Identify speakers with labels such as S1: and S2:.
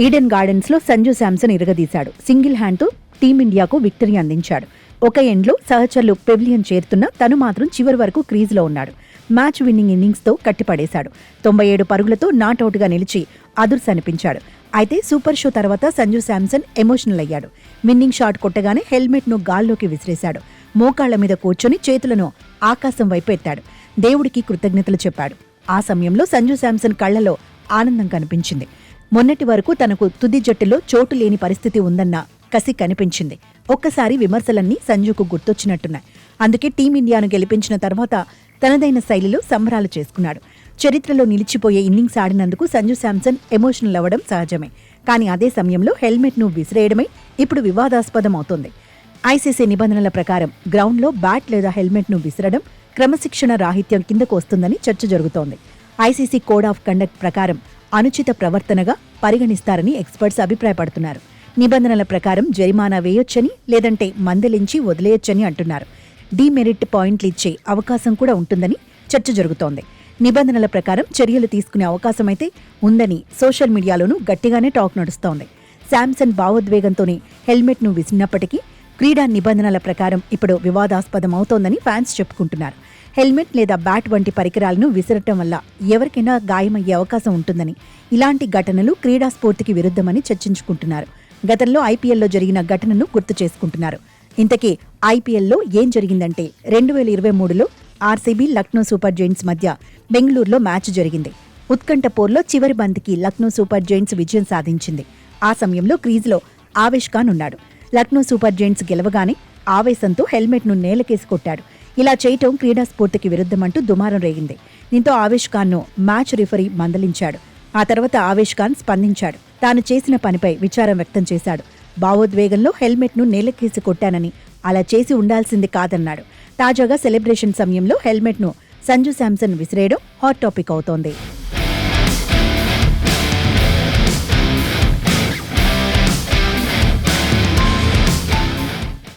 S1: Eden gardens లో Sanju Samson ఇరగదీశాడు. Single hand తో టీమిండియాకు విక్టరీ అందించాడు. ఒక ఎండ్లో సహచరులు పెవిలియన్ చేరుతున్నా తను మాత్రం చివరి వరకు క్రీజ్లో ఉన్నాడు. మ్యాచ్ విన్నింగ్ ఇన్నింగ్స్ తో కట్టిపడేశాడు. 97 పరుగులతో నాట్అవుట్ గా నిలిచి అదుర్సనిపించాడు. అయితే సూపర్ షో తర్వాత సంజు శాంసన్ ఎమోషనల్ అయ్యాడు. విన్నింగ్ షాట్ కొట్టగానే హెల్మెట్ ను గాల్లోకి విసిరేశాడు. మోకాళ్ల మీద కూర్చొని చేతులను ఆకాశం వైపు ఎత్తాడు. దేవుడికి కృతజ్ఞతలు చెప్పాడు. ఆ సమయంలో సంజు శాంసన్ కళ్లలో ఆనందం కనిపించింది. మొన్నటి వరకు తనకు తుది జట్టులో చోటు లేని పరిస్థితి ఉందన్న కసి కనిపించింది. ఒక్కసారి విమర్శలన్నీ సంజుకు గుర్తొచ్చినట్టున్నాయి. అందుకే టీమిండియాను గెలిపించిన తర్వాత తనదైన శైలిలో సంబరాలు చేసుకున్నాడు. చరిత్రలో నిలిచిపోయే ఇన్నింగ్స్ ఆడినందుకు సంజు శాంసన్ ఎమోషనల్ అవ్వడం సహజమే. కానీ అదే సమయంలో హెల్మెట్ ను విసిరేయడమే ఇప్పుడు వివాదాస్పదం అవుతోంది. ఐసీసీ నిబంధనల ప్రకారం గ్రౌండ్లో బ్యాట్ లేదా హెల్మెట్ ను విసరడం క్రమశిక్షణ రాహిత్యం కిందకు వస్తుందని చర్చ జరుగుతోంది. ఐసీసీ కోడ్ ఆఫ్ కండక్ట్ ప్రకారం అనుచిత ప్రవర్తనగా పరిగణిస్తారని ఎక్స్పర్ట్స్ అభిప్రాయపడుతున్నారు. నిబంధనల ప్రకారం జరిమానా వేయొచ్చని, లేదంటే మందలించి వదిలేయొచ్చని అంటున్నారు. డీమెరిట్ పాయింట్లు ఇచ్చే అవకాశం కూడా ఉంటుందని చర్చ జరుగుతోంది. నిబంధనల ప్రకారం చర్యలు తీసుకునే అవకాశమైతే ఉందని సోషల్ మీడియాలోనూ గట్టిగానే టాక్ నడుస్తోంది. శాంసన్ భావోద్వేగంతోనే హెల్మెట్ ను విసిరినప్పటికీ క్రీడా నిబంధనల ప్రకారం ఇప్పుడు వివాదాస్పదం అవుతోందని ఫ్యాన్స్ చెప్పుకుంటున్నారు. హెల్మెట్ లేదా బ్యాట్ వంటి పరికరాలను విసరటం వల్ల ఎవరికైనా గాయమయ్యే అవకాశం ఉంటుందని, ఇలాంటి ఘటనలు క్రీడా స్ఫూర్తికి విరుద్ధమని చర్చించుకుంటున్నారు. గతంలో ఐపీఎల్లో జరిగిన ఘటనను గుర్తు చేసుకుంటున్నారు. ఇంతకీ ఐపీఎల్లో ఏం జరిగిందంటే 2023లో ఆర్సీబీ లక్నో సూపర్ జైంట్స్ మధ్య బెంగళూరులో మ్యాచ్ జరిగింది. ఉత్కంఠ పోర్లో చివరి బంతికి లక్నో సూపర్ జైంట్స్ విజయం సాధించింది. ఆ సమయంలో క్రీజ్లో ఆవేష్ ఖాన్ ఉన్నాడు. లక్నో సూపర్ జైంట్స్ గెలవగానే ఆవేశంతో హెల్మెట్ ను నేలకేసి కొట్టాడు. ఇలా చేయటం క్రీడా స్ఫూర్తికి విరుద్ధమంటూ దుమారం రేగింది. దీంతో ఆవేష్ ఖాన్ ను మ్యాచ్ రిఫరీ మందలించాడు. ఆ తర్వాత ఆవేష్ ఖాన్ స్పందించాడు. తాను చేసిన పనిపై విచారం వ్యక్తం చేశాడు. భావోద్వేగంలో హెల్మెట్ ను నేలకేసి కొట్టానని, అలా చేసి ఉండాల్సింది కాదన్నాడు. తాజాగా సెలబ్రేషన్ సమయంలో హెల్మెట్ ను సంజు శాంసన్ విసిరేయడం హాట్ టాపిక్ అవుతోంది.